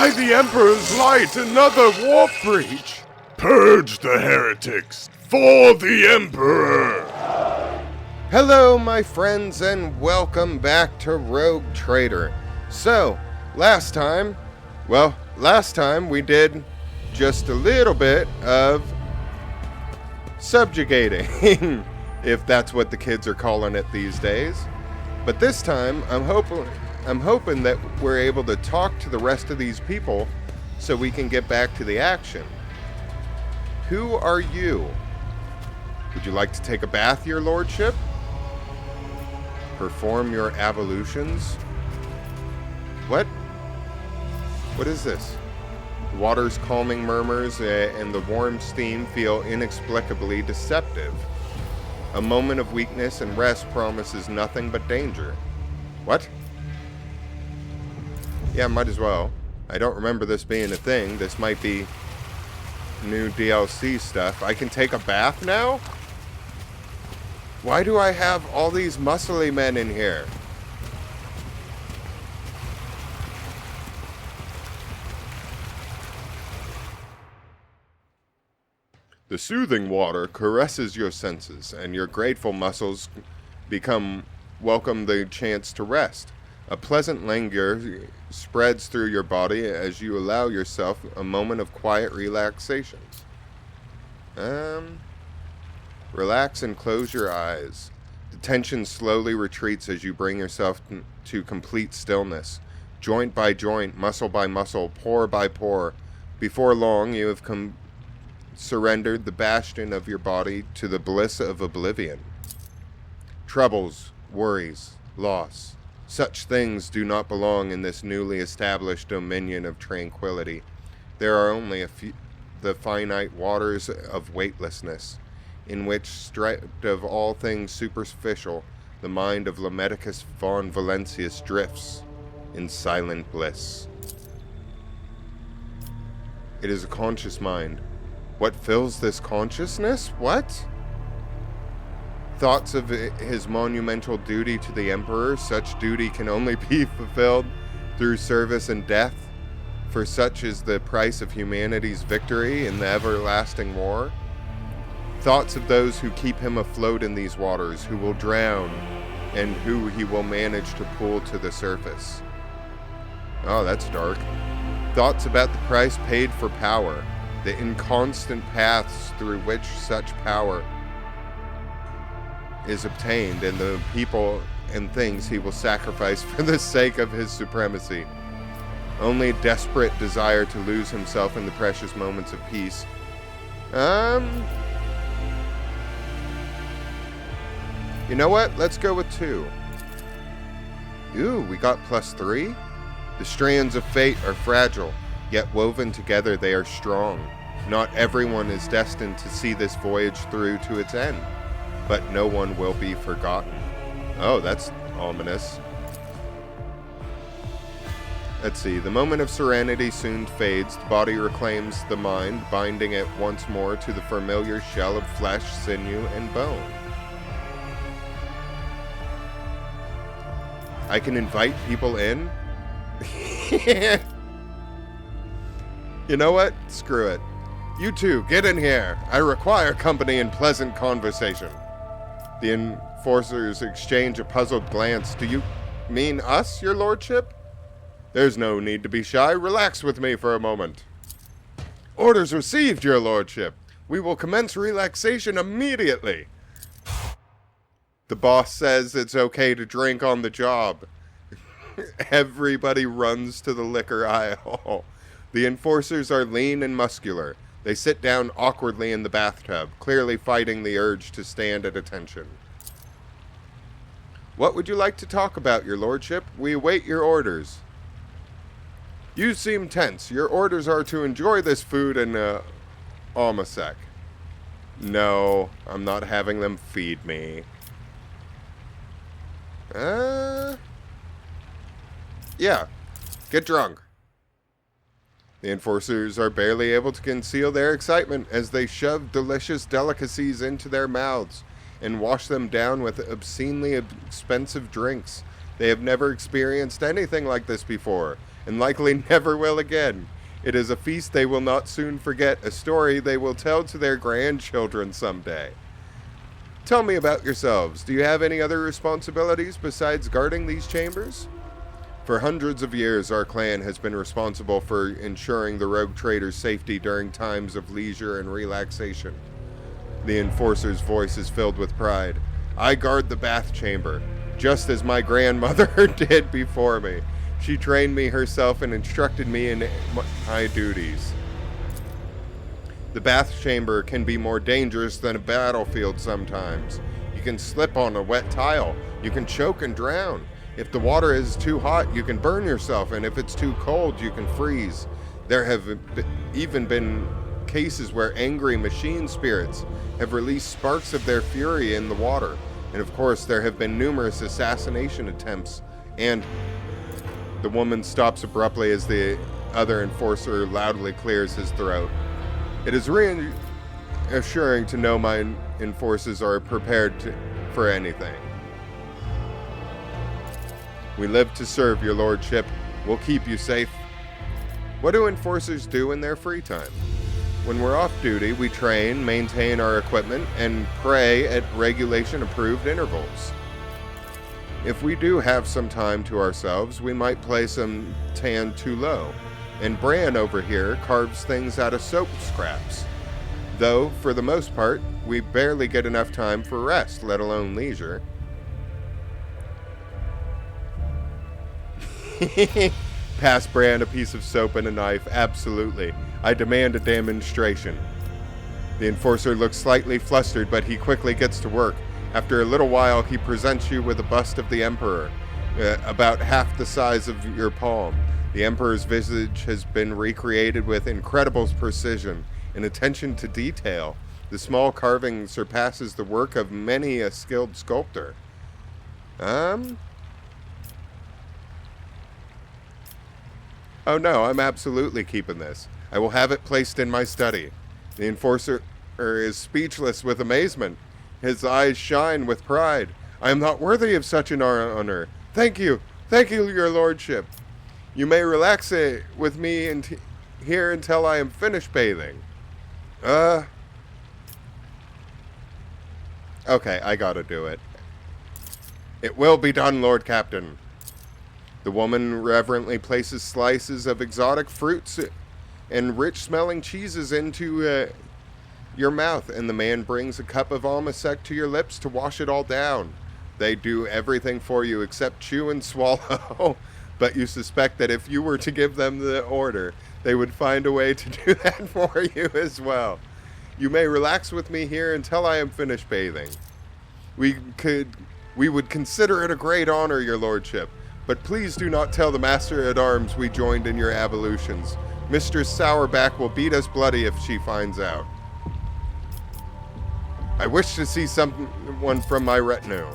By the Emperor's light, another warp breach! Purge the heretics for the Emperor! Hello, my friends, and welcome back to Rogue Trader. So, last time we did just a little bit of subjugating, if that's what the kids are calling it these days. But this time, I'm hoping that we're able to talk to the rest of these people so we can get back to the action. Who are you? Would you like to take a bath, your lordship? Perform your ablutions? What? What is this? The water's calming murmurs and the warm steam feel inexplicably deceptive. A moment of weakness and rest promises nothing but danger. What? Yeah, might as well. I don't remember this being a thing. This might be new DLC stuff. I can take a bath now? Why do I have all these muscly men in here? The soothing water caresses your senses, and your grateful muscles welcome the chance to rest. A pleasant languor spreads through your body as you allow yourself a moment of quiet relaxation. Relax and close your eyes. The tension slowly retreats as you bring yourself to complete stillness. Joint by joint, muscle by muscle, pore by pore. Before long, you have surrendered the bastion of your body to the bliss of oblivion. Troubles, worries, loss. Such things do not belong in this newly established dominion of tranquility. There are only the finite waters of weightlessness, in which, stripped of all things superficial, the mind of Lamedicus von Valentius drifts in silent bliss. It is a conscious mind. What fills this consciousness? What? Thoughts of his monumental duty to the Emperor. Such duty can only be fulfilled through service and death, for such is the price of humanity's victory in the everlasting war. Thoughts of those who keep him afloat in these waters, who will drown, and who he will manage to pull to the surface. Oh, that's dark. Thoughts about the price paid for power, the inconstant paths through which such power is obtained, and the people and things he will sacrifice for the sake of his supremacy. Only desperate desire to lose himself in the precious moments of peace. You know what? Let's go with 2. Ooh, we got +3? The strands of fate are fragile, yet woven together they are strong. Not everyone is destined to see this voyage through to its end, but no one will be forgotten. Oh, that's ominous. Let's see. The moment of serenity soon fades. The body reclaims the mind, binding it once more to the familiar shell of flesh, sinew, and bone. I can invite people in? You know what? Screw it. You two, get in here. I require company and pleasant conversation. The enforcers exchange a puzzled glance. Do you mean us, your lordship? There's no need to be shy. Relax with me for a moment. Orders received, your lordship. We will commence relaxation immediately. The boss says it's okay to drink on the job. Everybody runs to the liquor aisle. The enforcers are lean and muscular. They sit down awkwardly in the bathtub, clearly fighting the urge to stand at attention. What would you like to talk about, your lordship? We await your orders. You seem tense. Your orders are to enjoy this food and, a sec. No, I'm not having them feed me. Yeah, get drunk. The enforcers are barely able to conceal their excitement as they shove delicious delicacies into their mouths and wash them down with obscenely expensive drinks. They have never experienced anything like this before, and likely never will again. It is a feast they will not soon forget, a story they will tell to their grandchildren someday. Tell me about yourselves. Do you have any other responsibilities besides guarding these chambers? For hundreds of years, our clan has been responsible for ensuring the rogue trader's safety during times of leisure and relaxation. The enforcer's voice is filled with pride. I guard the bath chamber, just as my grandmother did before me. She trained me herself and instructed me in my duties. The bath chamber can be more dangerous than a battlefield sometimes. You can slip on a wet tile. You can choke and drown. If the water is too hot, you can burn yourself, and if it's too cold, you can freeze. There have even been cases where angry machine spirits have released sparks of their fury in the water. And of course, there have been numerous assassination attempts. And the woman stops abruptly as the other enforcer loudly clears his throat. It is reassuring to know my enforcers are prepared for anything. We live to serve, your lordship. We'll keep you safe. What do enforcers do in their free time? When we're off duty, we train, maintain our equipment, and pray at regulation-approved intervals. If we do have some time to ourselves, we might play some tan too low. And Bran over here carves things out of soap scraps. Though, for the most part, we barely get enough time for rest, let alone leisure. Pass Bran a piece of soap and a knife. Absolutely. I demand a demonstration. The enforcer looks slightly flustered, but he quickly gets to work. After a little while, he presents you with a bust of the Emperor, about half the size of your palm. The Emperor's visage has been recreated with incredible precision and attention to detail. The small carving surpasses the work of many a skilled sculptor. Oh no, I'm absolutely keeping this. I will have it placed in my study. The enforcer is speechless with amazement. His eyes shine with pride. I am not worthy of such an honor. Thank you, your lordship. You may relax with me here until I am finished bathing. Okay, I gotta do it. It will be done, Lord Captain. The woman reverently places slices of exotic fruits and rich-smelling cheeses into your mouth, and the man brings a cup of alma sec to your lips to wash it all down. They do everything for you except chew and swallow, but you suspect that if you were to give them the order, they would find a way to do that for you as well. You may relax with me here until I am finished bathing. We would consider it a great honor, your lordship, but please do not tell the master-at-arms we joined in your ablutions. Mistress Sourback will beat us bloody if she finds out. I wish to see someone from my retinue.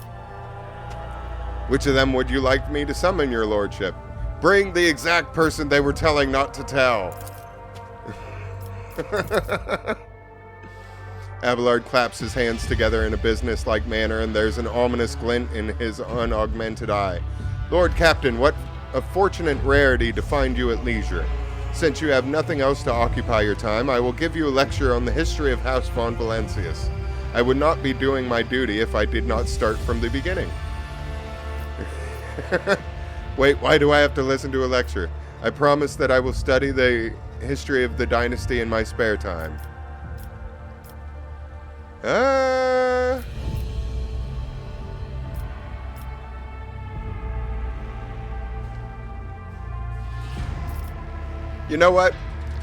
Which of them would you like me to summon, your lordship? Bring the exact person they were telling not to tell. Abelard claps his hands together in a business-like manner, and there's an ominous glint in his unaugmented eye. Lord Captain, what a fortunate rarity to find you at leisure. Since you have nothing else to occupy your time, I will give you a lecture on the history of House von Valencius. I would not be doing my duty if I did not start from the beginning. Wait, why do I have to listen to a lecture? I promise that I will study the history of the dynasty in my spare time. You know what?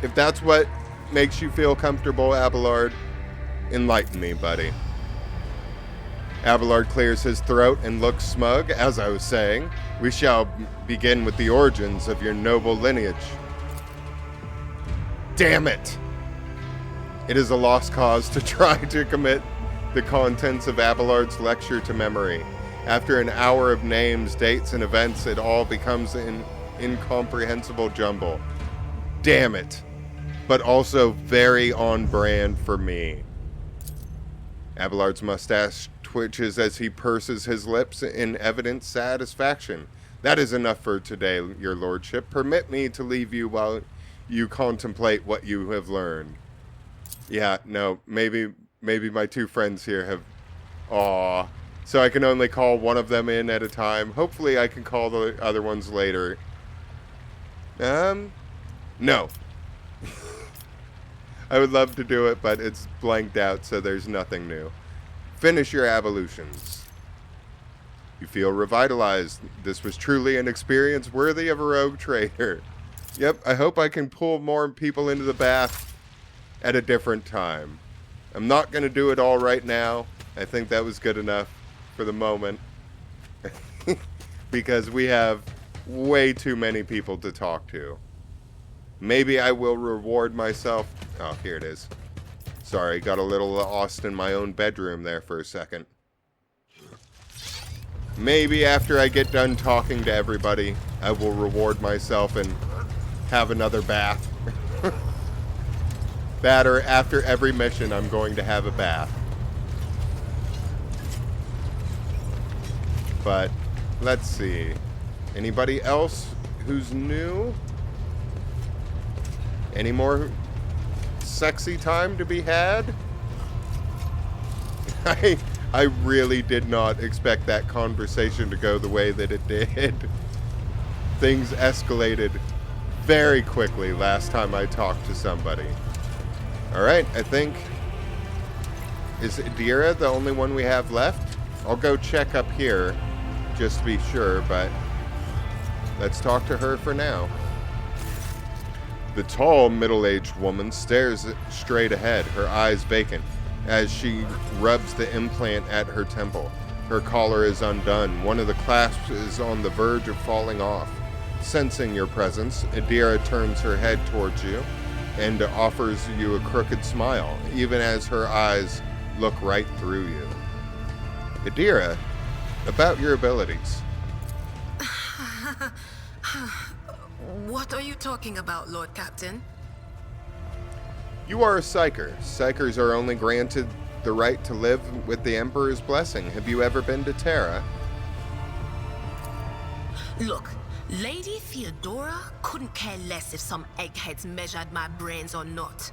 If that's what makes you feel comfortable, Abelard, enlighten me, buddy. Abelard clears his throat and looks smug. As I was saying, we shall begin with the origins of your noble lineage. Damn it! It is a lost cause to try to commit the contents of Abelard's lecture to memory. After an hour of names, dates, and events, it all becomes an incomprehensible jumble. Damn it. But also very on brand for me. Abelard's mustache twitches as he purses his lips in evident satisfaction. That is enough for today, your lordship. Permit me to leave you while you contemplate what you have learned. Yeah, no, maybe my two friends here have... Aw. So I can only call one of them in at a time. Hopefully I can call the other ones later. No. I would love to do it, but it's blanked out, so there's nothing new. Finish your ablutions. You feel revitalized. This was truly an experience worthy of a rogue trader. Yep, I hope I can pull more people into the bath at a different time. I'm not going to do it all right now. I think that was good enough for the moment. Because we have way too many people to talk to. Maybe I will reward myself. Oh, here it is. Sorry, got a little lost in my own bedroom there for a second. Maybe after I get done talking to everybody, I will reward myself and have another bath. That or after every mission, I'm going to have a bath. But, let's see. Anybody else who's new? Any more sexy time to be had? I really did not expect that conversation to go the way that it did. Things escalated very quickly last time I talked to somebody. Alright, I think... Is Idira the only one we have left? I'll go check up here, just to be sure, but... Let's talk to her for now. The tall, middle-aged woman stares straight ahead, her eyes vacant, as she rubs the implant at her temple. Her collar is undone. One of the clasps is on the verge of falling off. Sensing your presence, Idira turns her head towards you and offers you a crooked smile, even as her eyes look right through you. Idira, about your abilities. What are you talking about, Lord Captain? You are a psyker. Psykers are only granted the right to live with the Emperor's blessing. Have you ever been to Terra? Look, Lady Theodora couldn't care less if some eggheads measured my brains or not.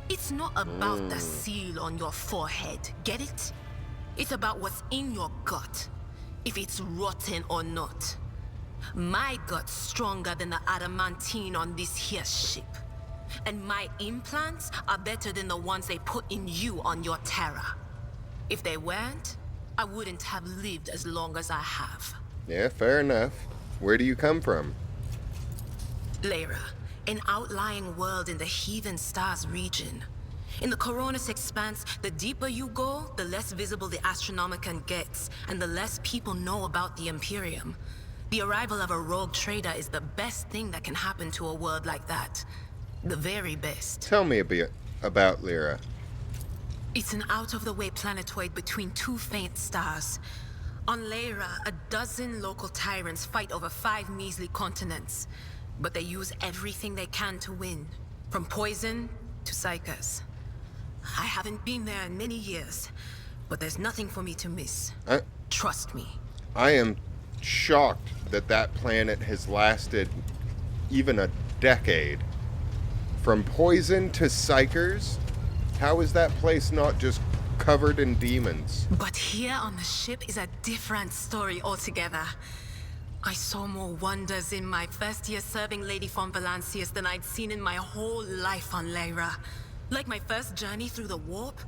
It's not about the seal on your forehead, get it? It's about what's in your gut, if it's rotten or not. My gut's stronger than the adamantine on this here ship. And my implants are better than the ones they put in you on your Terra. If they weren't, I wouldn't have lived as long as I have. Yeah, fair enough. Where do you come from? Lyra, an outlying world in the Heathen Stars region. In the Coronis expanse, the deeper you go, the less visible the Astronomicon gets, and the less people know about the Imperium. The arrival of a rogue trader is the best thing that can happen to a world like that. The very best. Tell me a bit about Lyra. It's an out-of-the-way planetoid between two faint stars. On Lyra, a dozen local tyrants fight over 5 measly continents. But they use everything they can to win, from poison to psychers. I haven't been there in many years, but there's nothing for me to miss. Trust me. I am shocked that that planet has lasted even a decade. From poison to psychers? How is that place not just covered in demons? But here on the ship is a different story altogether. I saw more wonders in my first year serving Lady von Valancius than I'd seen in my whole life on Lyra. Like my first journey through the warp,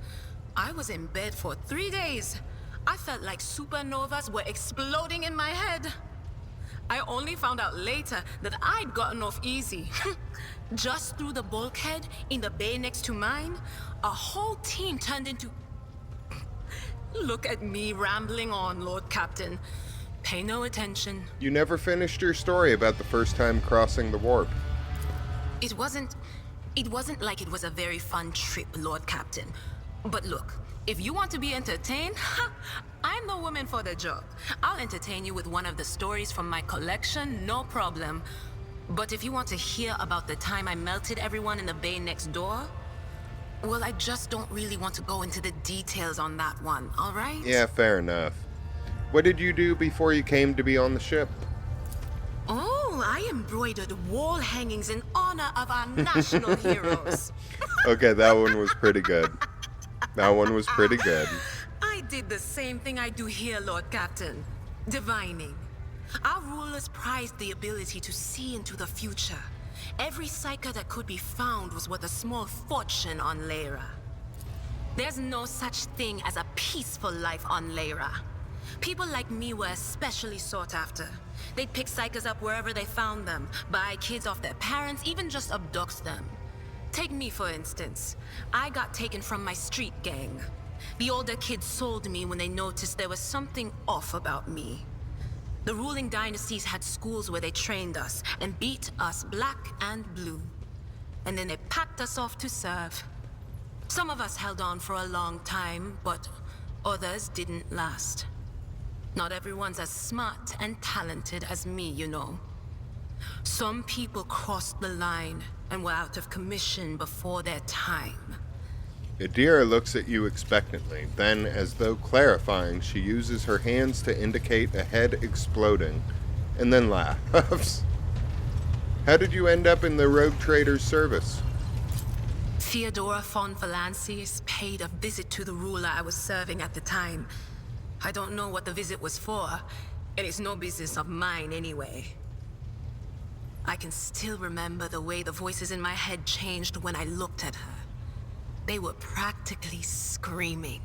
I was in bed for 3 days. I felt like supernovas were exploding in my head. I only found out later that I'd gotten off easy. Just through the bulkhead in the bay next to mine, a whole team turned into... Look at me rambling on, Lord Captain. Pay no attention. You never finished your story about the first time crossing the warp. It wasn't like it was a very fun trip, Lord Captain. But look, if you want to be entertained, I'm the woman for the job. I'll entertain you with one of the stories from my collection, no problem. But if you want to hear about the time I melted everyone in the bay next door, well, I just don't really want to go into the details on that one, all right? Yeah, fair enough. What did you do before you came to be on the ship? I embroidered wall hangings in honor of our national heroes. Okay, that one was pretty good. That one was pretty good. I did the same thing I do here, Lord Captain. Divining. Our rulers prized the ability to see into the future. Every psyker that could be found was worth a small fortune on Lyra. There's no such thing as a peaceful life on Lyra. People like me were especially sought after. They'd pick psychers up wherever they found them, buy kids off their parents, even just abduct them. Take me, for instance. I got taken from my street gang. The older kids sold me when they noticed there was something off about me. The ruling dynasties had schools where they trained us and beat us black and blue. And then they packed us off to serve. Some of us held on for a long time, but others didn't last. Not everyone's as smart and talented as me, you know. Some people crossed the line and were out of commission before their time. Idira looks at you expectantly. Then, as though clarifying, she uses her hands to indicate a head exploding, and then laughs. How did you end up in the rogue trader's service? Theodora von Valancius paid a visit to the ruler I was serving at the time. I don't know what the visit was for, and it's no business of mine anyway. I can still remember the way the voices in my head changed when I looked at her. They were practically screaming.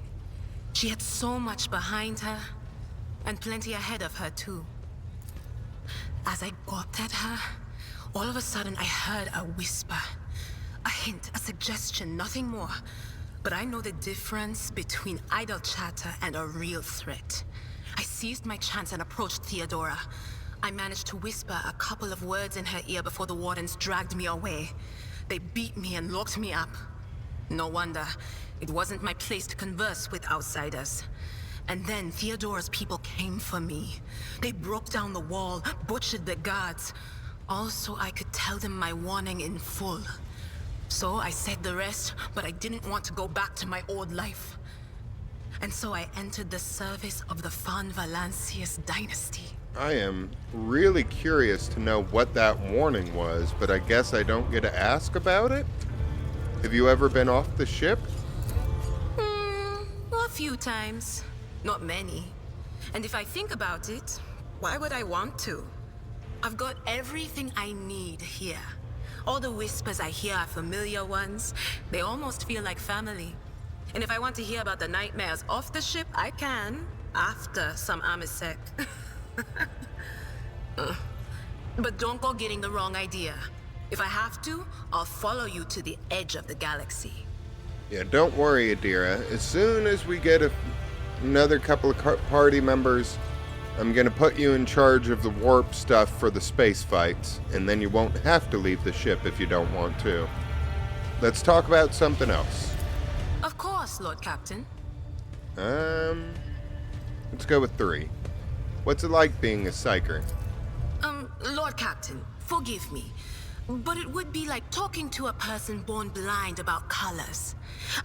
She had so much behind her, and plenty ahead of her too. As I gawped at her, all of a sudden I heard a whisper. A hint, a suggestion, nothing more. But I know the difference between idle chatter and a real threat. I seized my chance and approached Theodora. I managed to whisper a couple of words in her ear before the wardens dragged me away. They beat me and locked me up. No wonder. It wasn't my place to converse with outsiders. And then Theodora's people came for me. They broke down the wall, butchered the guards. All so I could tell them my warning in full. So I said the rest, but I didn't want to go back to my old life. And so I entered the service of the von Valancius dynasty. I am really curious to know what that warning was, but I guess I don't get to ask about it? Have you ever been off the ship? A few times. Not many. And if I think about it, why would I want to? I've got everything I need here. All the whispers I hear are familiar ones. They almost feel like family. And if I want to hear about the nightmares off the ship, I can. After some Amisec. But don't go getting the wrong idea. If I have to, I'll follow you to the edge of the galaxy. Yeah, don't worry, Idira. As soon as we get another couple of party members, I'm gonna put you in charge of the warp stuff for the space fights, and then you won't have to leave the ship if you don't want to. Let's talk about something else. Of course, Lord Captain. Let's go with 3. What's it like being a psyker? Lord Captain, forgive me, but it would be like talking to a person born blind about colors.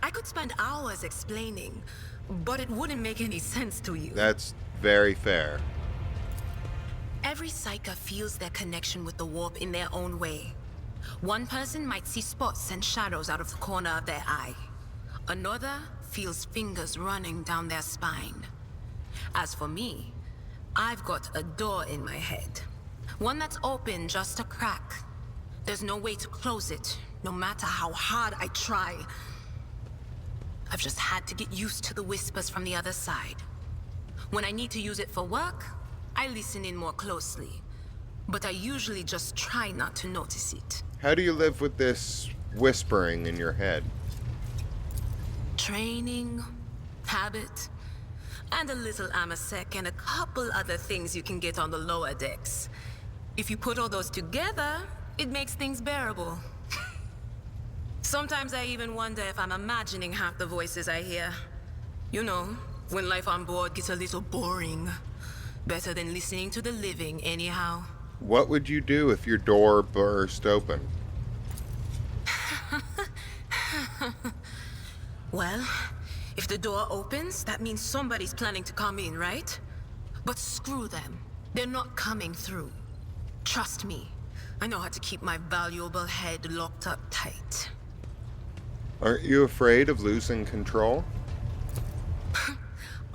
I could spend hours explaining, but it wouldn't make any sense to you. That's very fair. Every psyker feels their connection with the warp in their own way. One person might see spots and shadows out of the corner of their eye. Another feels fingers running down their spine. As for me, I've got a door in my head. One that's open just a crack. There's no way to close it, no matter how hard I try. I've just had to get used to the whispers from the other side. When I need to use it for work, I listen in more closely. But I usually just try not to notice it. How do you live with this whispering in your head? Training, habit, and a little Amasec and a couple other things you can get on the lower decks. If you put all those together, it makes things bearable. Sometimes I even wonder if I'm imagining half the voices I hear. You know, when life on board gets a little boring. Better than listening to the living, anyhow. What would you do if your door burst open? Well, if the door opens, that means somebody's planning to come in, right? But screw them. They're not coming through. Trust me, I know how to keep my valuable head locked up tight. Aren't you afraid of losing control?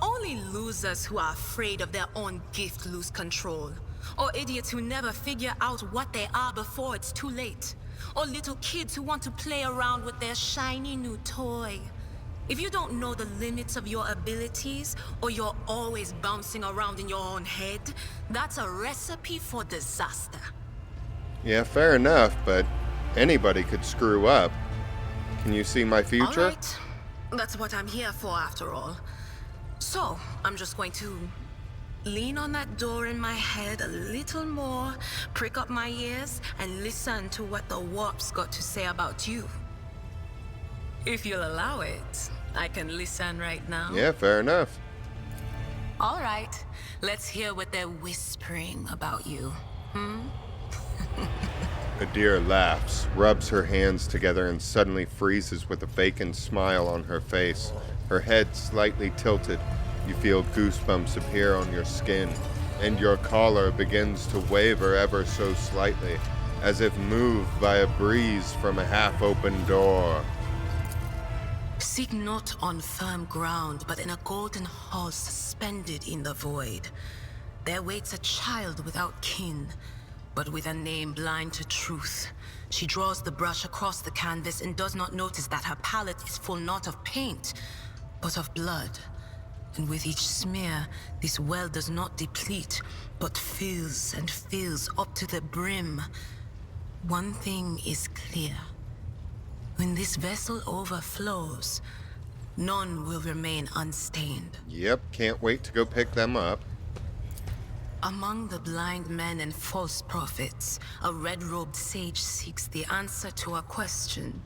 Only losers who are afraid of their own gift lose control. Or idiots who never figure out what they are before it's too late. Or little kids who want to play around with their shiny new toy. If you don't know the limits of your abilities, or you're always bouncing around in your own head, that's a recipe for disaster. Yeah, fair enough, but anybody could screw up. Can you see my future? All right. That's what I'm here for, after all. So, I'm just going to lean on that door in my head a little more, prick up my ears, and listen to what the warp's got to say about you. If you'll allow it, I can listen right now. Yeah, fair enough. All right, let's hear what they're whispering about you. Idira laughs, rubs her hands together, and suddenly freezes with a vacant smile on her face. Her head slightly tilted. You feel goosebumps appear on your skin, and your collar begins to waver ever so slightly, as if moved by a breeze from a half-open door. Seek not on firm ground, but in a golden hall suspended in the void. There waits a child without kin, but with a name blind to truth. She draws the brush across the canvas and does not notice that her palette is full not of paint, but of blood. And with each smear, this well does not deplete, but fills and fills up to the brim. One thing is clear. When this vessel overflows, none will remain unstained. Yep, can't wait to go pick them up. Among the blind men and false prophets, a red-robed sage seeks the answer to a question.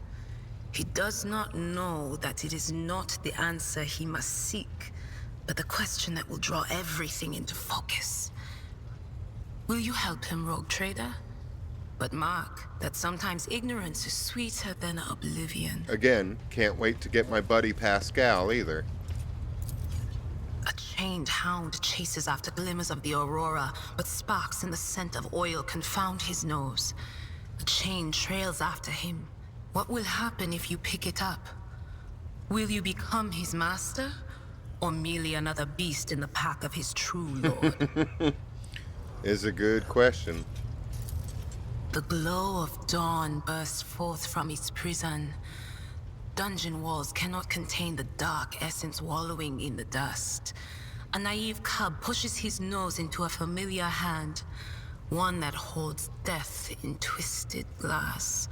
He does not know that it is not the answer he must seek, but the question that will draw everything into focus. Will you help him, rogue trader? But mark that sometimes ignorance is sweeter than oblivion. Again, can't wait to get my buddy Pascal either. A chained hound chases after glimmers of the aurora, but sparks in the scent of oil confound his nose. The chain trails after him. What will happen if you pick it up? Will you become his master, or merely another beast in the pack of his true lord? Is a good question. The glow of dawn bursts forth from its prison. Dungeon walls cannot contain the dark essence wallowing in the dust. A naive cub pushes his nose into a familiar hand, one that holds death in twisted glass.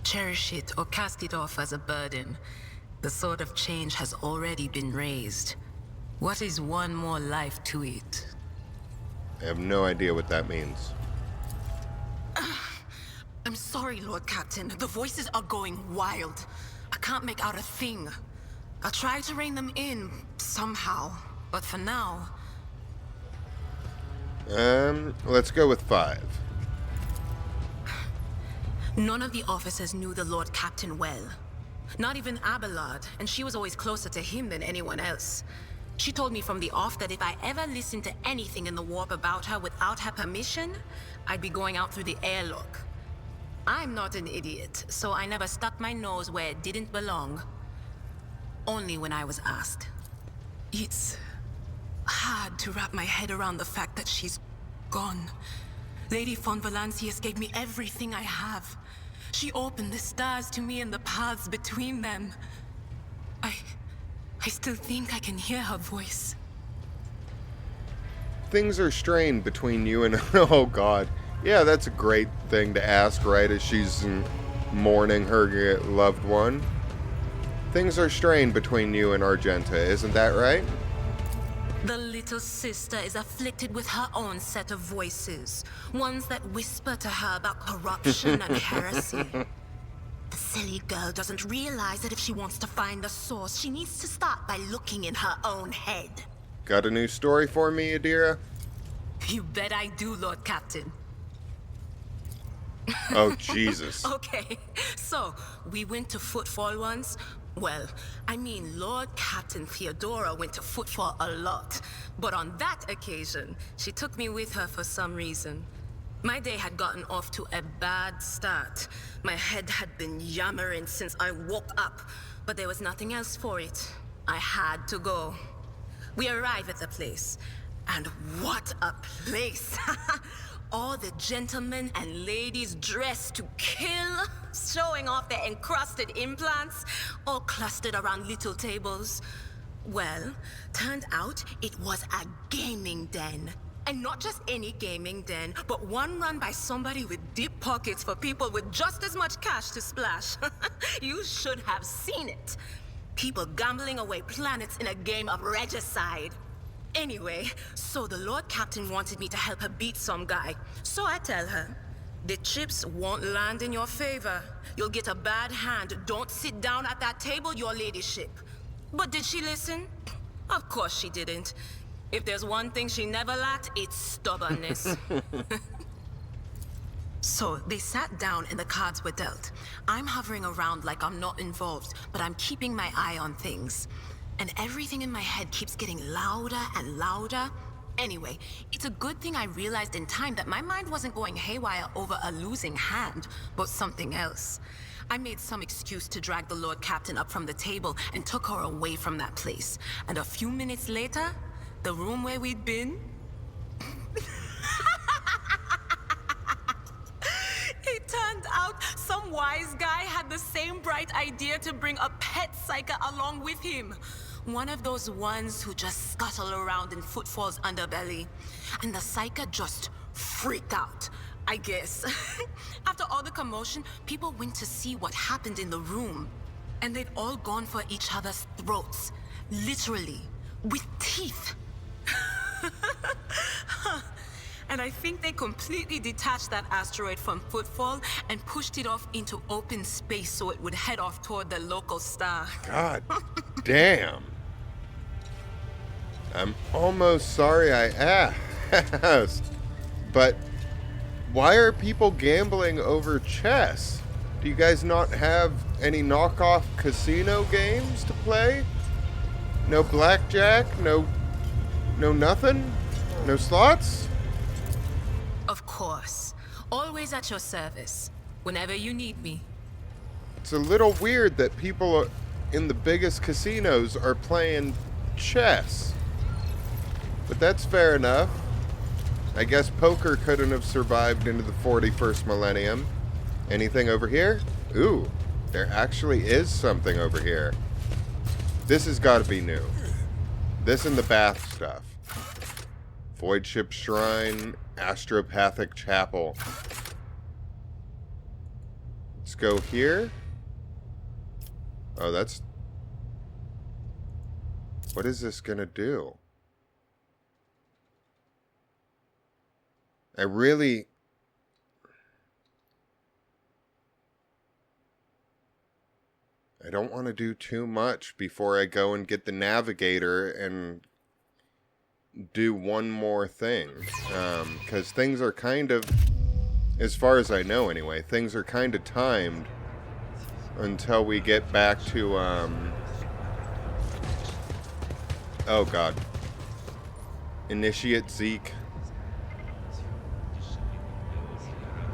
Cherish it or cast it off as a burden. The sword of change has already been raised. What is one more life to it? I have no idea what that means. I'm sorry, Lord Captain. The voices are going wild. I can't make out a thing. I'll try to rein them in, somehow. But for now... Let's go with 5. None of the officers knew the Lord Captain well. Not even Abelard, and she was always closer to him than anyone else. She told me from the off that if I ever listened to anything in the warp about her without her permission, I'd be going out through the airlock. I'm not an idiot, so I never stuck my nose where it didn't belong. Only when I was asked. It's hard to wrap my head around the fact that she's gone. Lady von Valancius gave me everything I have. She opened the stars to me and the paths between them. I still think I can hear her voice. Things are strained between you and... Oh, God. Yeah, that's a great thing to ask right as she's mourning her loved one. Things are strained between you and Argenta, isn't that right? The little sister is afflicted with her own set of voices. Ones that whisper to her about corruption and heresy. The silly girl doesn't realize that if she wants to find the source, she needs to start by looking in her own head. Got a new story for me, Idira? You bet I do, Lord Captain. Oh, Jesus. Okay, so we went to Footfall once. Well, I mean, Lord Captain Theodora went to Footfall a lot. But on that occasion, she took me with her for some reason. My day had gotten off to a bad start. My head had been yammering since I woke up, but there was nothing else for it. I had to go. We arrive at the place, and what a place! All the gentlemen and ladies dressed to kill, showing off their encrusted implants, all clustered around little tables. Well, turned out it was a gaming den. And not just any gaming den, but one run by somebody with deep pockets for people with just as much cash to splash. You should have seen it. People gambling away planets in a game of regicide. Anyway, so the Lord Captain wanted me to help her beat some guy. So I tell her, the chips won't land in your favor. You'll get a bad hand. Don't sit down at that table, your ladyship. But did she listen? Of course she didn't. If there's one thing she never lacked, it's stubbornness. So they sat down and the cards were dealt. I'm hovering around like I'm not involved, but I'm keeping my eye on things. And everything in my head keeps getting louder and louder. Anyway, it's a good thing I realized in time that my mind wasn't going haywire over a losing hand, but something else. I made some excuse to drag the Lord Captain up from the table and took her away from that place. And a few minutes later, the room where we'd been... It turned out some wise guy had the same bright idea to bring a pet psyker along with him. One of those ones who just scuttle around in Footfall's underbelly. And the psyker just freaked out, I guess. After all the commotion, people went to see what happened in the room. And they'd all gone for each other's throats. Literally. With teeth. And I think they completely detached that asteroid from Footfall and pushed it off into open space so it would head off toward the local star. God damn. I'm almost sorry I asked. But why are people gambling over chess? Do you guys not have any knockoff casino games to play? No blackjack? No nothing? No slots? Of course. Always at your service. Whenever you need me. It's a little weird that people in the biggest casinos are playing chess. But that's fair enough. I guess poker couldn't have survived into the 41st millennium. Anything over here? Ooh, there actually is something over here. This has got to be new. This and the bath stuff. Void Ship Shrine, Astropathic Chapel. Let's go here. Oh, that's... What is this gonna do? I don't want to do too much before I go and get the navigator and do one more thing. Because things are kind of, as far as I know anyway, things are kind of timed until we get back to, oh god. Initiate Zeke.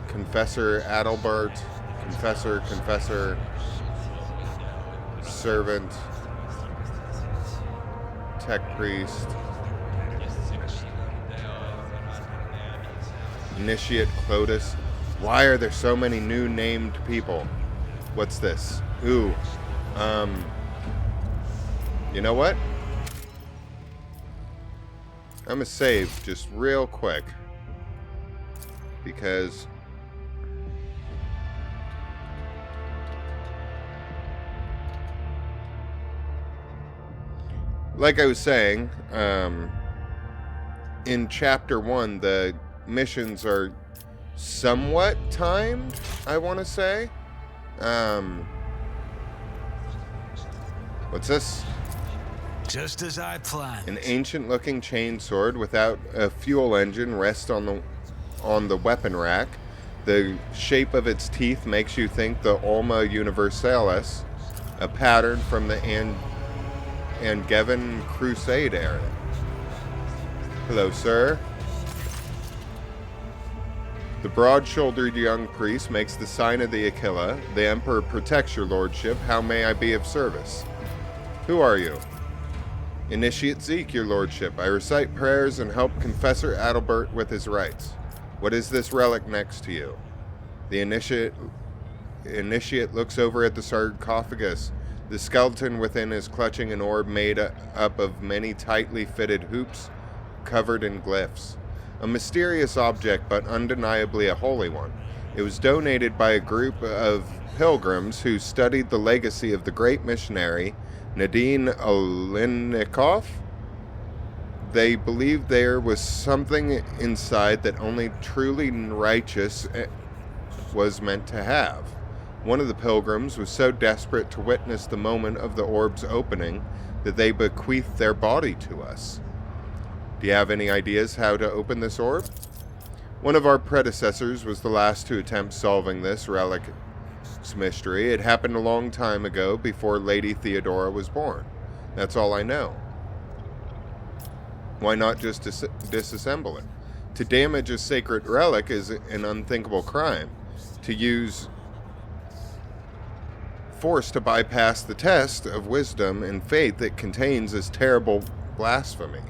Confessor Adalbert. Confessor. Servant. Tech Priest. Initiate Clotus. Why are there so many new named people? What's this? Ooh. You know what? I'm gonna save just real quick. Because... like I was saying, in Chapter 1, the missions are somewhat timed, I want to say. What's this? Just as I planned. An ancient-looking chainsword without a fuel engine rests on the weapon rack. The shape of its teeth makes you think the Ulma Universalis, a pattern from the Angevin Crusade era. Hello, sir. The broad-shouldered young priest makes the sign of the Aquila. The Emperor protects your lordship. How may I be of service? Who are you? Initiate Zeke, your lordship. I recite prayers and help Confessor Adalbert with his rites. What is this relic next to you? The initiate looks over at the sarcophagus. The skeleton within is clutching an orb made up of many tightly fitted hoops covered in glyphs. A mysterious object, but undeniably a holy one. It was donated by a group of pilgrims who studied the legacy of the great missionary Nadine Olenikov. They believed there was something inside that only truly righteous was meant to have. One of the pilgrims was so desperate to witness the moment of the orb's opening that they bequeathed their body to us. Do you have any ideas how to open this orb? One of our predecessors was the last to attempt solving this relic's mystery. It happened a long time ago, before Lady Theodora was born. That's all I know. Why not just disassemble it? To damage a sacred relic is an unthinkable crime. To use force to bypass the test of wisdom and faith it contains is terrible blasphemy.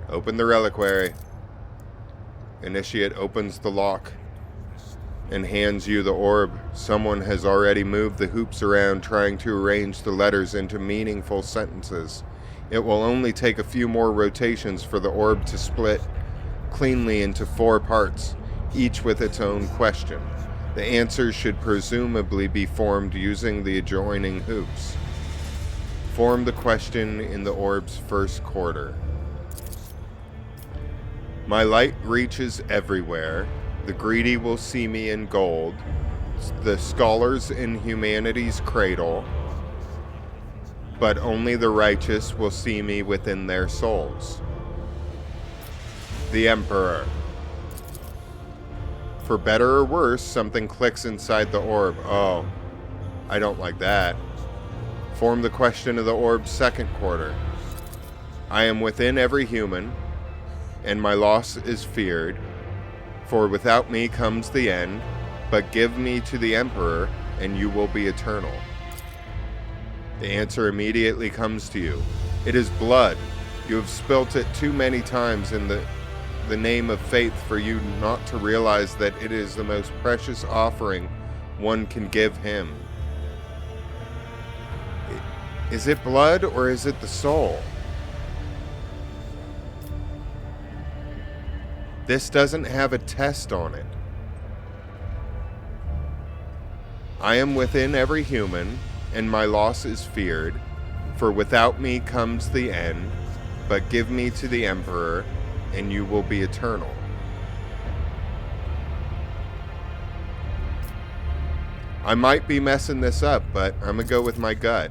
Open the reliquary. Initiate opens the lock and hands you the orb. Someone has already moved the hoops around, trying to arrange the letters into meaningful sentences. It will only take a few more rotations for the orb to split cleanly into 4 parts, each with its own question. The answers should presumably be formed using the adjoining hoops. Form the question in the orb's first quarter. My light reaches everywhere. The greedy will see me in gold. The scholars in humanity's cradle. But only the righteous will see me within their souls. The Emperor. For better or worse, something clicks inside the orb. Oh, I don't like that. Form the question of the orb's second quarter. I am within every human, and my loss is feared, for without me comes the end, but give me to the Emperor, and you will be eternal. The answer immediately comes to you. It is blood. You have spilt it too many times in the name of faith for you not to realize that it is the most precious offering one can give him. Is it blood or is it the soul? This doesn't have a test on it. I am within every human, and my loss is feared, for without me comes the end, but give me to the Emperor, and you will be eternal. I might be messing this up, but I'm gonna go with my gut.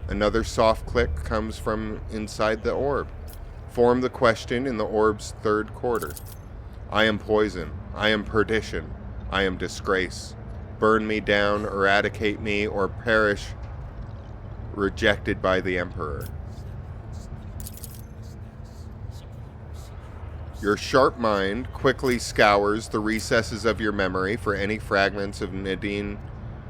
Another soft click comes from inside the orb. Form the question in the orb's third quarter. I am poison. I am perdition. I am disgrace. Burn me down, eradicate me, or perish, rejected by the Emperor. Your sharp mind quickly scours the recesses of your memory for any fragments of Nadine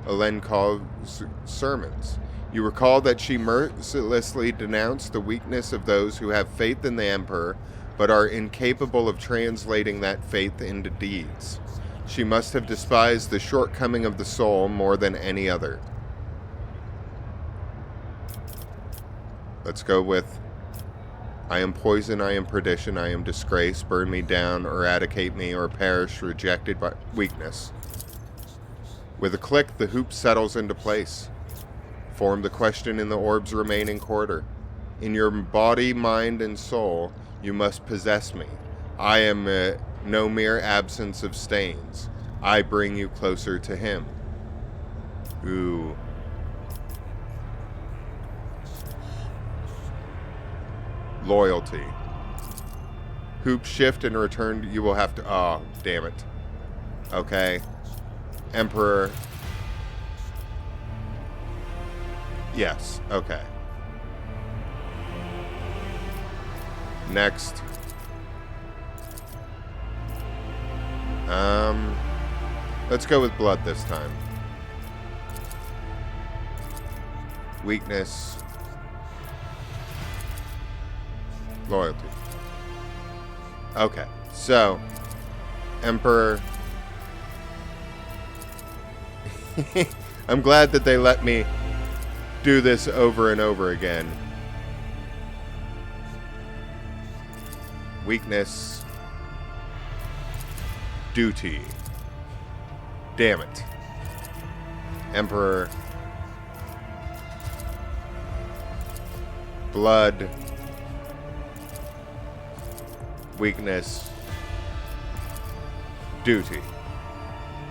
Olenkov's sermons. You recall that she mercilessly denounced the weakness of those who have faith in the Emperor, but are incapable of translating that faith into deeds. She must have despised the shortcoming of the soul more than any other. Let's go with I am poison, I am perdition, I am disgrace, burn me down, eradicate me, or perish, rejected by weakness. With a click, the hoop settles into place. Form the question in the orb's remaining quarter. In your body, mind, and soul, you must possess me. I am no mere absence of stains. I bring you closer to him. Ooh. Loyalty. Hoop shift and return. You will have to. Oh, damn it. Okay. Emperor. Yes. Okay. Let's go with blood this time. Weakness. Loyalty. Okay, so Emperor. I'm glad that they let me do this over and over again. Weakness. Duty. Damn it. Emperor. Blood. Weakness. Duty.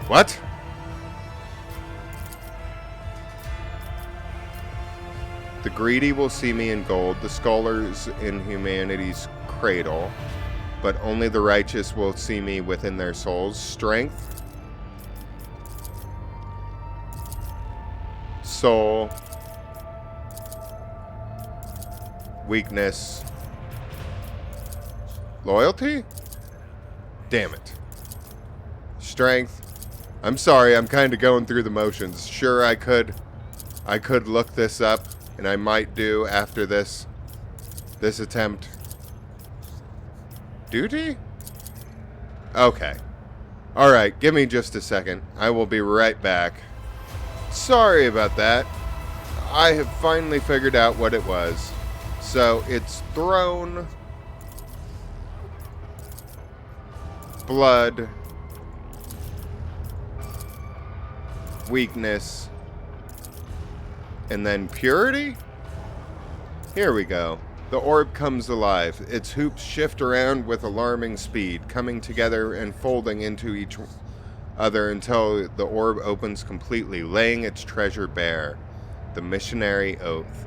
What? The greedy will see me in gold, the scholars in humanity's cradle, but only the righteous will see me within their souls. Strength. Soul. Weakness. Loyalty? Damn it. Strength. I'm sorry, I'm kind of going through the motions. Sure, I could look this up, and I might do after this attempt. Duty? Okay. Alright, give me just a second. I will be right back. Sorry about that. I have finally figured out what it was. So, it's throne, blood, weakness, and then purity? Here we go. The orb comes alive. Its hoops shift around with alarming speed, coming together and folding into each other until the orb opens completely, laying its treasure bare. The missionary oath.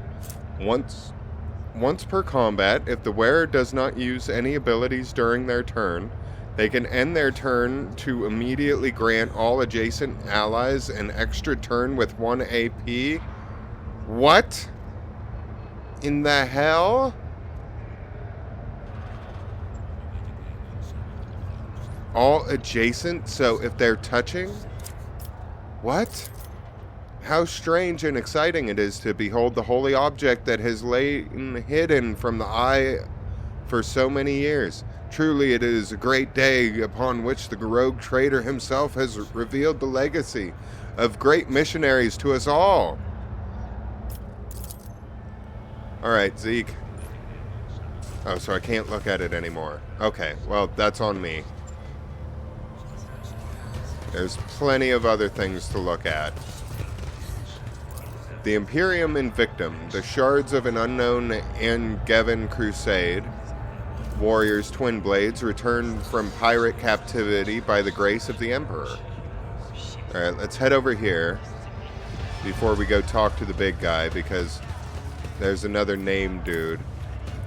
Once per combat, if the wearer does not use any abilities during their turn, they can end their turn to immediately grant all adjacent allies an extra turn with 1 AP. What in the hell? All adjacent, so if they're touching? What? How strange and exciting it is to behold the holy object that has lain hidden from the eye for so many years. Truly it is a great day upon which the rogue trader himself has revealed the legacy of great missionaries to us all. Alright, Zeke. Oh, so I can't look at it anymore. Okay, well, that's on me. There's plenty of other things to look at. The Imperium Invictum, the shards of an unknown Angevin crusade. Warriors' twin blades returned from pirate captivity by the grace of the Emperor. Alright, let's head over here before we go talk to the big guy, because there's another named dude.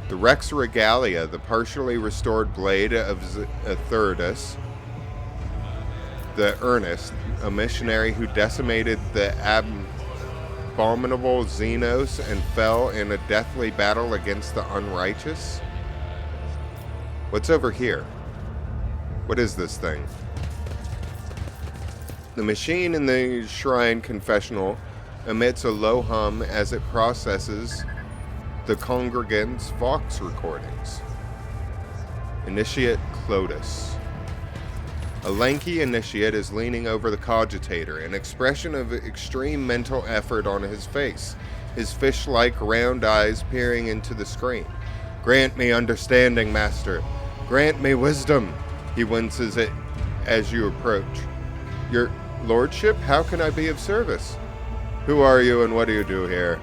The Rex Regalia, the partially restored blade of Atherdus. The Earnest, a missionary who decimated the abominable Xenos and fell in a deathly battle against the unrighteous. What's over here? What is this thing? The machine in the shrine confessional emits a low hum as it processes the congregants' Vox recordings. Initiate Clotus. A lanky initiate is leaning over the cogitator, an expression of extreme mental effort on his face, his fish-like round eyes peering into the screen. Grant me understanding, master. Grant me wisdom, he winces it as you approach. Your lordship, how can I be of service? Who are you and what do you do here?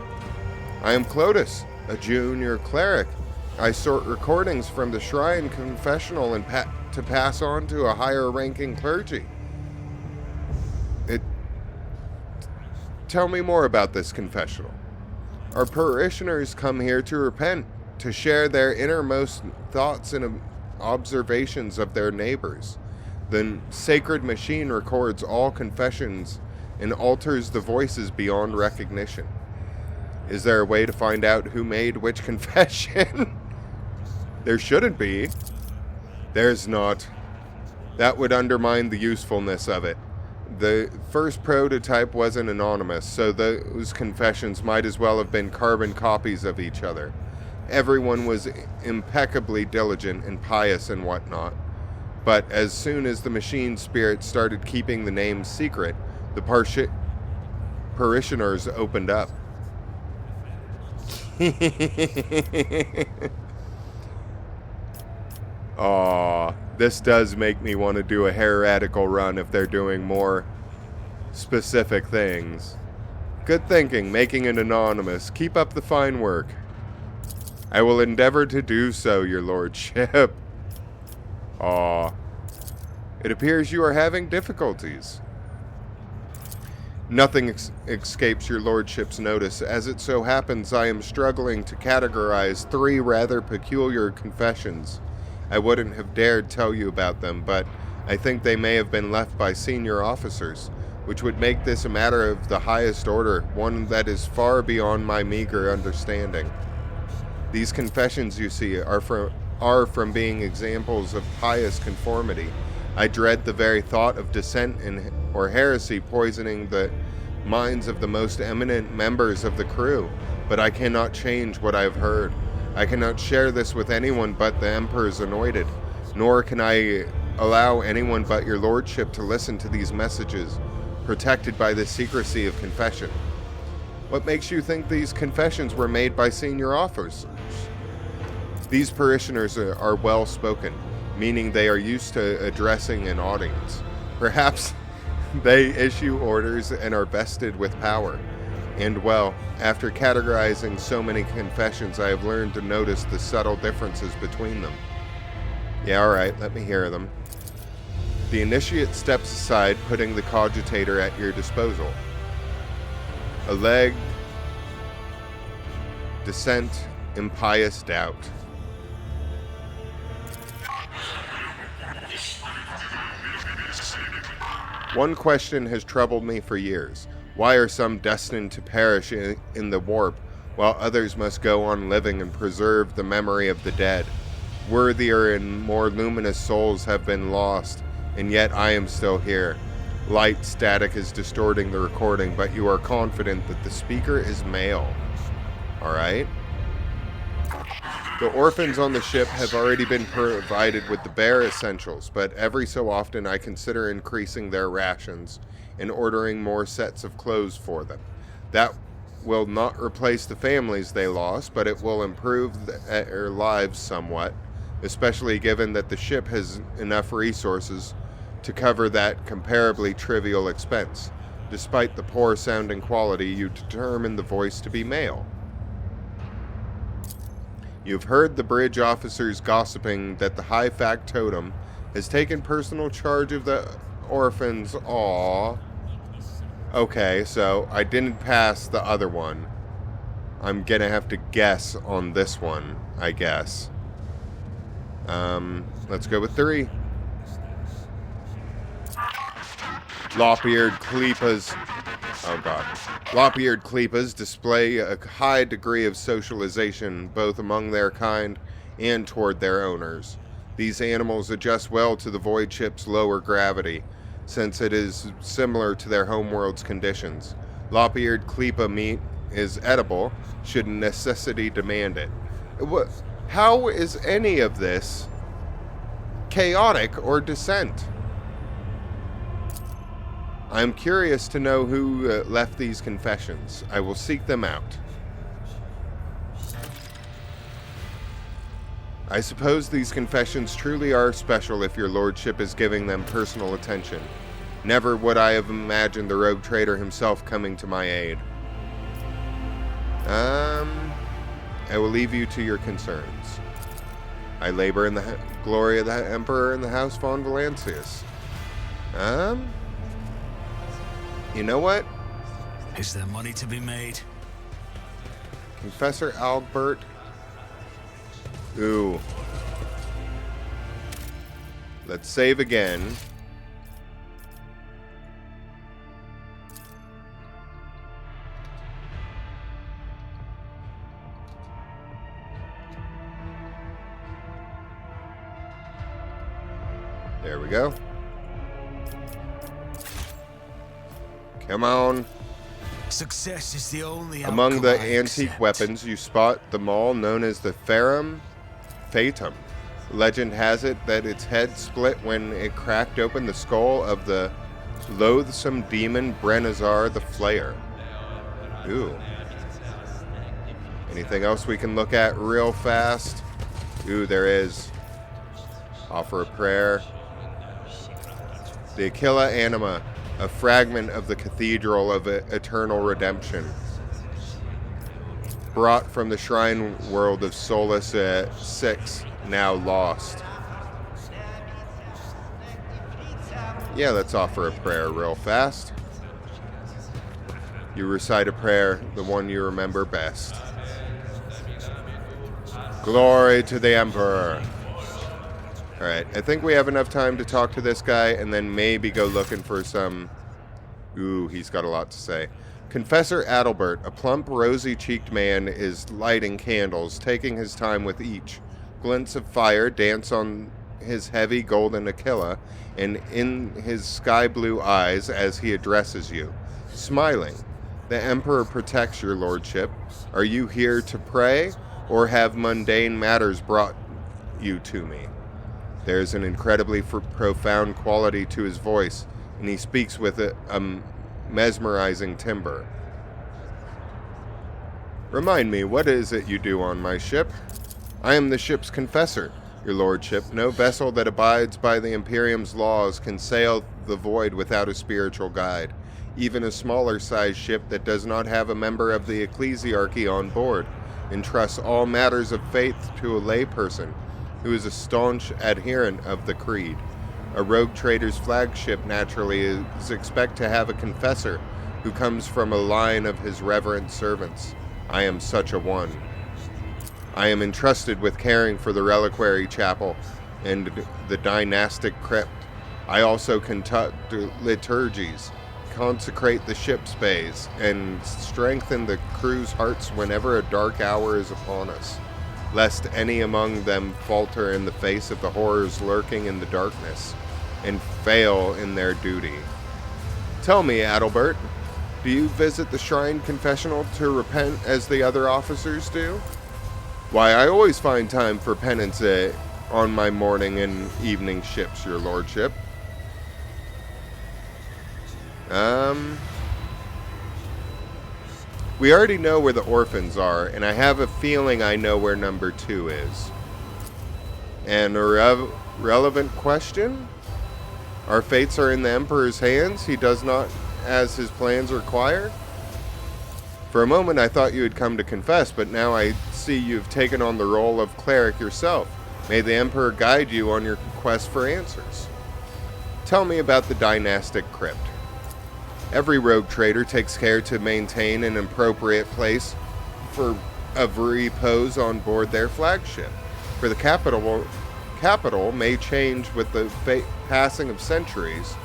I am Clotus, a junior cleric. I sort recordings from the shrine confessional and to pass on to a higher-ranking clergy. Tell me more about this confessional. Our parishioners come here to repent, to share their innermost thoughts and observations of their neighbors. The sacred machine records all confessions and alters the voices beyond recognition. Is there a way to find out who made which confession? There shouldn't be. There's not. That would undermine the usefulness of it. The first prototype wasn't anonymous, so those confessions might as well have been carbon copies of each other. Everyone was impeccably diligent and pious and whatnot. But as soon as the machine spirit started keeping the names secret, the parishioners opened up. Aw, this does make me want to do a heretical run if they're doing more specific things. Good thinking, making it anonymous. Keep up the fine work. I will endeavor to do so, your lordship. Aw. It appears you are having difficulties. Nothing escapes your lordship's notice. As it so happens, I am struggling to categorize 3 rather peculiar confessions. I wouldn't have dared tell you about them, but I think they may have been left by senior officers, which would make this a matter of the highest order, one that is far beyond my meager understanding. These confessions, you see, are from being examples of pious conformity. I dread the very thought of dissent or heresy poisoning the minds of the most eminent members of the crew, but I cannot change what I have heard. I cannot share this with anyone but the Emperor's anointed, nor can I allow anyone but your lordship to listen to these messages, protected by the secrecy of confession. What makes you think these confessions were made by senior officers? These parishioners are well-spoken, meaning they are used to addressing an audience. Perhaps they issue orders and are vested with power. And well, after categorizing so many confessions, I have learned to notice the subtle differences between them. Yeah, alright, let me hear them. The initiate steps aside, putting the cogitator at your disposal. Alleged dissent, impious doubt. One question has troubled me for years. Why are some destined to perish in the warp, while others must go on living and preserve the memory of the dead? Worthier and more luminous souls have been lost, and yet I am still here. Light static is distorting the recording, but you are confident that the speaker is male. Alright. The orphans on the ship have already been provided with the bare essentials, but every so often I consider increasing their rations and ordering more sets of clothes for them. That will not replace the families they lost, but it will improve their lives somewhat, especially given that the ship has enough resources to cover that comparably trivial expense. Despite the poor sounding quality, you determine the voice to be male. You've heard the bridge officers gossiping that the high factotum has taken personal charge of the orphans. Aww. Okay, so I didn't pass the other one. I'm gonna have to guess on this one, I guess. Let's go with 3. Lop-eared Kleepas. Oh god. Lop-eared Kleepas display a high degree of socialization both among their kind and toward their owners. These animals adjust well to the void ship's lower gravity, since it is similar to their homeworld's conditions. Lop-eared Kleepa meat is edible, should necessity demand it. How is any of this chaotic or dissent? I'm curious to know who left these confessions. I will seek them out. I suppose these confessions truly are special if your lordship is giving them personal attention. Never would I have imagined the rogue trader himself coming to my aid. I will leave you to your concerns. I labor in the glory of the Emperor and the House von Valancius. You know what? Is there money to be made? Confessor Albert. Ooh. Let's save again. There we go. Come on. Success is the only Among outcome the I antique accept. weapons, you spot the maul known as the Ferrum Fatum. Legend has it that its head split when it cracked open the skull of the loathsome demon Brenazar the Flayer. Ooh. Anything else we can look at real fast? Ooh, there is. Offer a prayer. The Aquila Anima, a fragment of the Cathedral of Eternal Redemption. Brought from the shrine world of Solus 6, now lost. Yeah, let's offer a prayer real fast. You recite a prayer, the one you remember best. Glory to the Emperor. Alright, I think we have enough time to talk to this guy and then maybe go looking for some... Ooh, he's got a lot to say. Confessor Adalbert, a plump, rosy-cheeked man, is lighting candles, taking his time with each. Glints of fire dance on his heavy golden Aquila and in his sky-blue eyes as he addresses you. Smiling. The Emperor protects your lordship. Are you here to pray, or have mundane matters brought you to me? There's an incredibly profound quality to his voice, and he speaks with a mesmerizing timbre. Remind me, what is it you do on my ship? I am the ship's confessor, your lordship. No vessel that abides by the Imperium's laws can sail the void without a spiritual guide. Even a smaller-sized ship that does not have a member of the ecclesiarchy on board entrusts all matters of faith to a layperson who is a staunch adherent of the creed. A rogue trader's flagship naturally is expect to have a confessor who comes from a line of his reverent servants. I am such a one. I am entrusted with caring for the reliquary chapel and the dynastic crypt. I also conduct liturgies, consecrate the ship's bays, and strengthen the crew's hearts whenever a dark hour is upon us, lest any among them falter in the face of the horrors lurking in the darkness, and fail in their duty. Tell me, Adalbert, do you visit the shrine confessional to repent as the other officers do? Why, I always find time for penance on my morning and evening ships, your lordship. We already know where the orphans are, and I have a feeling I know where number 2 is. And a relevant question? Our fates are in the Emperor's hands. He does not as his plans require. For a moment I thought you had come to confess, but now I see you've taken on the role of cleric yourself. May the Emperor guide you on your quest for answers. Tell me about the dynastic crypt. Every rogue trader takes care to maintain an appropriate place of repose on board their flagship. For the capital may change with the passing of centuries,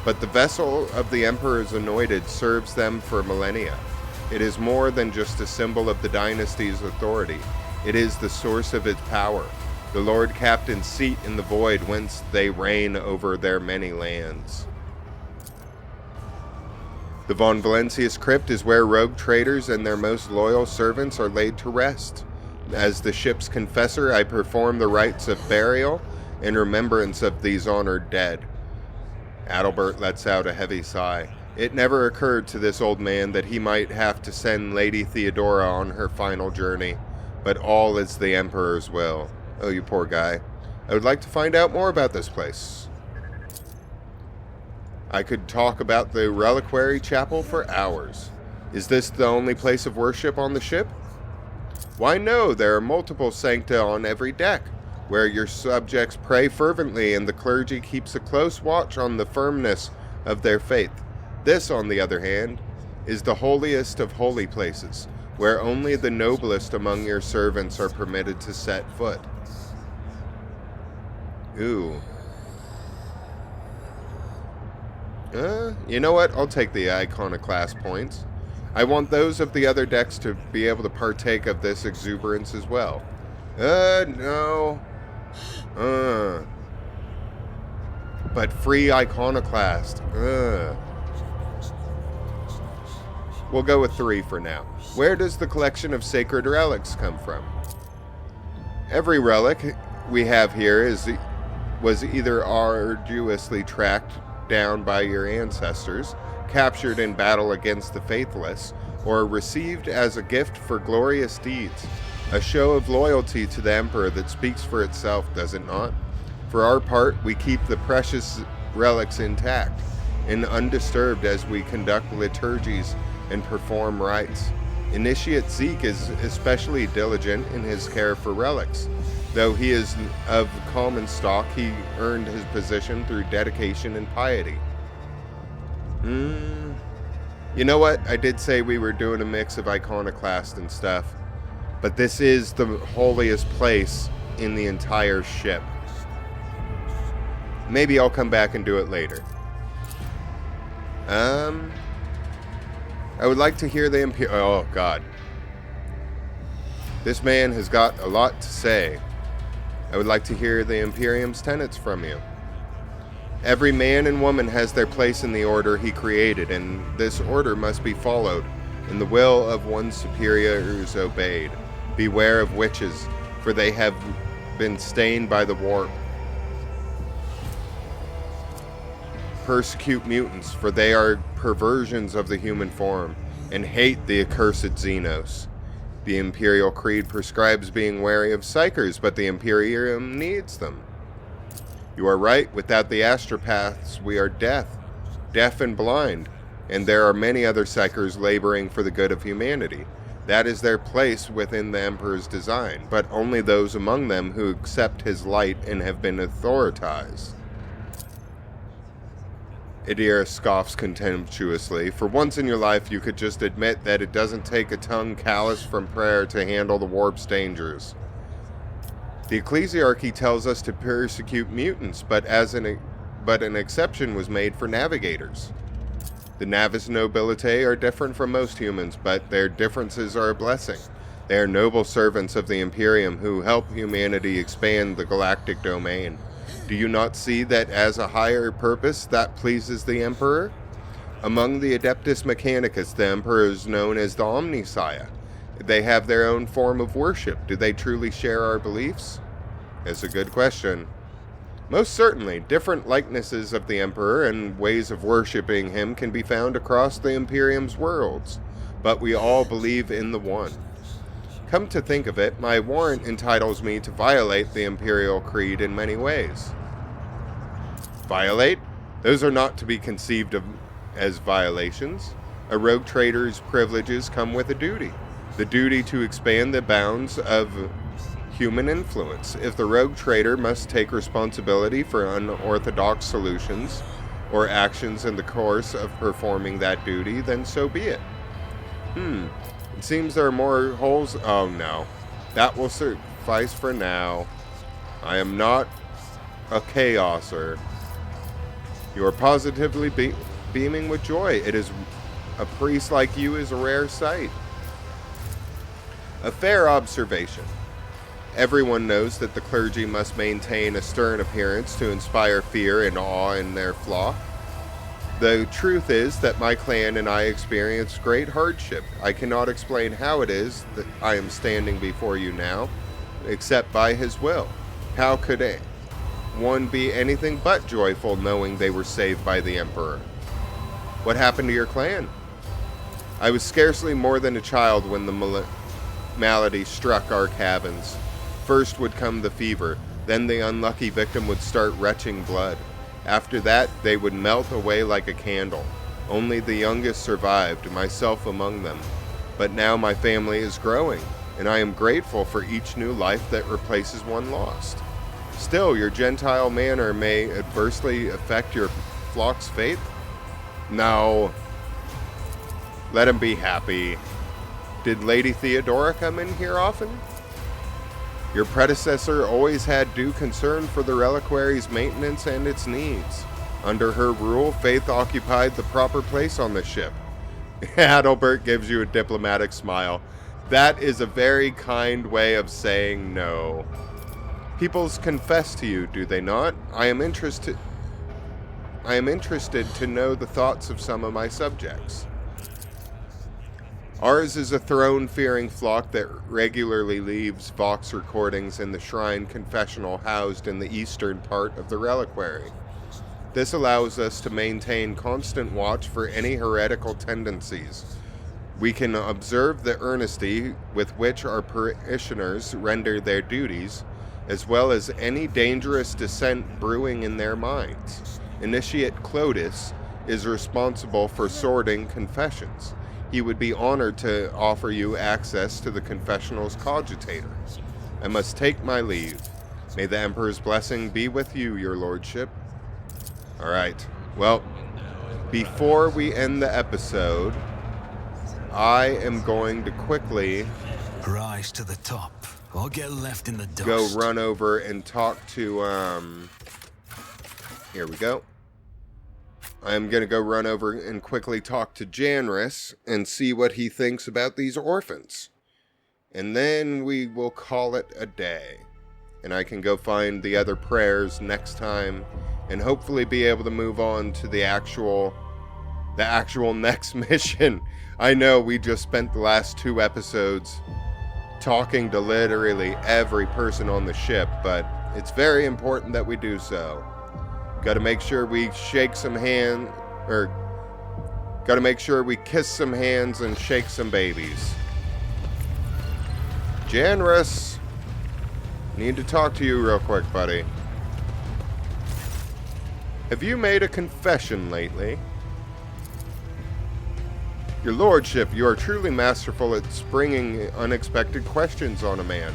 but the vessel of the Emperor's anointed serves them for millennia. It is more than just a symbol of the dynasty's authority. It is the source of its power, the Lord Captain's seat in the void whence they reign over their many lands. The Von Valencius crypt is where rogue traders and their most loyal servants are laid to rest. As the ship's confessor, I perform the rites of burial in remembrance of these honored dead. Adalbert lets out a heavy sigh. It never occurred to this old man that he might have to send Lady Theodora on her final journey, but all is the Emperor's will. Oh, you poor guy. I would like to find out more about this place. I could talk about the reliquary chapel for hours. Is this the only place of worship on the ship? Why no, there are multiple sancta on every deck, where your subjects pray fervently and the clergy keeps a close watch on the firmness of their faith. This, on the other hand, is the holiest of holy places, where only the noblest among your servants are permitted to set foot. Ooh. You know what? I'll take the iconoclast points. I want those of the other decks to be able to partake of this exuberance as well. No. but free iconoclast. Ugh. We'll go with 3 for now. Where does the collection of sacred relics come from? Every relic we have here was either arduously tracked down by your ancestors, captured in battle against the faithless, or received as a gift for glorious deeds. A show of loyalty to the Emperor that speaks for itself, does it not? For our part, we keep the precious relics intact and undisturbed as we conduct liturgies and perform rites. Initiate Zeke is especially diligent in his care for relics. Though he is of common stock, he earned his position through dedication and piety. You know what? I did say we were doing a mix of iconoclast and stuff, but this is the holiest place in the entire ship. Maybe I'll come back and do it later. I would like to hear the oh god. This man has got a lot to say. I would like to hear the Imperium's tenets from you. Every man and woman has their place in the order he created, and this order must be followed, and the will of one's superiors obeyed. Beware of witches, for they have been stained by the warp. Persecute mutants, for they are perversions of the human form, and hate the accursed Xenos. The Imperial Creed prescribes being wary of psychers, but the Imperium needs them. You are right, without the astropaths we are deaf and blind, and there are many other psychers laboring for the good of humanity. That is their place within the Emperor's design, but only those among them who accept his light and have been authorized. Idira scoffs contemptuously. For once in your life, you could just admit that it doesn't take a tongue calloused from prayer to handle the warp's dangers. The ecclesiarchy tells us to persecute mutants, but an exception was made for navigators. The Navis nobility are different from most humans, but their differences are a blessing. They are noble servants of the Imperium who help humanity expand the galactic domain. Do you not see that as a higher purpose that pleases the Emperor? Among the Adeptus Mechanicus, the Emperor is known as the Omniscience. They have their own form of worship. Do they truly share our beliefs? It's a good question. Most certainly, different likenesses of the Emperor and ways of worshipping him can be found across the Imperium's worlds, but we all believe in the one. Come to think of it, my warrant entitles me to violate the Imperial Creed in many ways. Violate? Those are not to be conceived of as violations. A rogue trader's privileges come with a duty. The duty to expand the bounds of human influence. If the rogue trader must take responsibility for unorthodox solutions or actions in the course of performing that duty, then so be it. It seems there are more holes. Oh no. That will suffice for now. I am not a chaoser. You are positively beaming with joy. It is a priest like you is a rare sight. A fair observation. Everyone knows that the clergy must maintain a stern appearance to inspire fear and awe in their flock. The truth is that my clan and I experience great hardship. I cannot explain how it is that I am standing before you now, except by his will. How could one be anything but joyful knowing they were saved by the Emperor? What happened to your clan? I was scarcely more than a child when the malady struck our cabins. First would come the fever, then the unlucky victim would start retching blood. After that, they would melt away like a candle. Only the youngest survived, myself among them. But now my family is growing, and I am grateful for each new life that replaces one lost. Still, your Gentile manner may adversely affect your flock's faith? No. Let him be happy. Did Lady Theodora come in here often? Your predecessor always had due concern for the reliquary's maintenance and its needs. Under her rule, faith occupied the proper place on the ship. Adalbert gives you a diplomatic smile. That is a very kind way of saying no. Peoples confess to you, do they not? I am interested I am interested to know the thoughts of some of my subjects. Ours is a throne-fearing flock that regularly leaves Vox recordings in the shrine confessional housed in the eastern part of the reliquary. This allows us to maintain constant watch for any heretical tendencies. We can observe the earnesty with which our parishioners render their duties, as well as any dangerous dissent brewing in their minds. Initiate Clotis is responsible for sorting confessions. He would be honored to offer you access to the confessional's cogitator. I must take my leave. May the Emperor's blessing be with you, your lordship. Alright, well, before we end the episode, I am going to quickly Rise to the top, or get left in the dust. go run over and talk to, here we go. I'm going to go run over and quickly talk to Janris and see what he thinks about these orphans. And then we will call it a day. And I can go find the other prayers next time and hopefully be able to move on to the actual next mission. I know we just spent the last 2 episodes talking to literally every person on the ship, but it's very important that we do so. Gotta make sure we shake some hand, or gotta make sure we kiss some hands and shake some babies. Janris, need to talk to you real quick, buddy. Have you made a confession lately? Your lordship, you are truly masterful at springing unexpected questions on a man.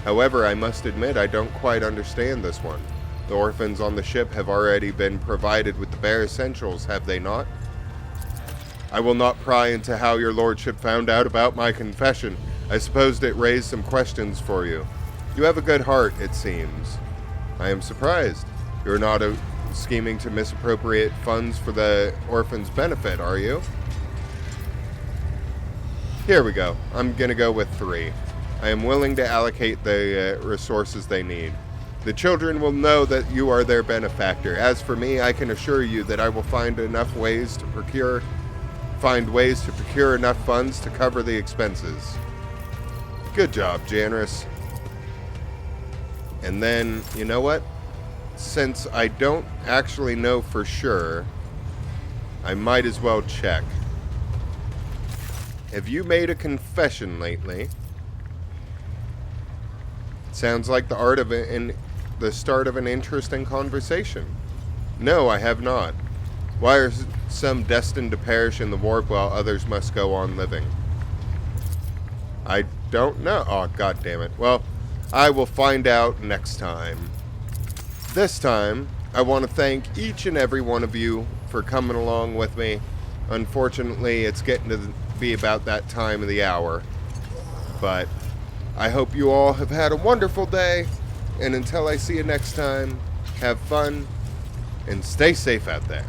However, I must admit I don't quite understand this one. The orphans on the ship have already been provided with the bare essentials, have they not? I will not pry into how your lordship found out about my confession. I supposed it raised some questions for you. You have a good heart, it seems. I am surprised. You are not scheming to misappropriate funds for the orphans' benefit, are you? Here we go. I'm gonna go with 3. I am willing to allocate the resources they need. The children will know that you are their benefactor. As for me, I can assure you that I will find ways to procure enough funds to cover the expenses. Good job, Janris. And then, you know what? Since I don't actually know for sure, I might as well check. Have you made a confession lately? Sounds like the start of an interesting conversation. No, I have not. Why are some destined to perish in the warp while others must go on living? I don't know. Oh, god damn it. Well, I will find out next time. This time, I want to thank each and every one of you for coming along with me. Unfortunately, it's getting to be about that time of the hour. But I hope you all have had a wonderful day. And until I see you next time, have fun and stay safe out there.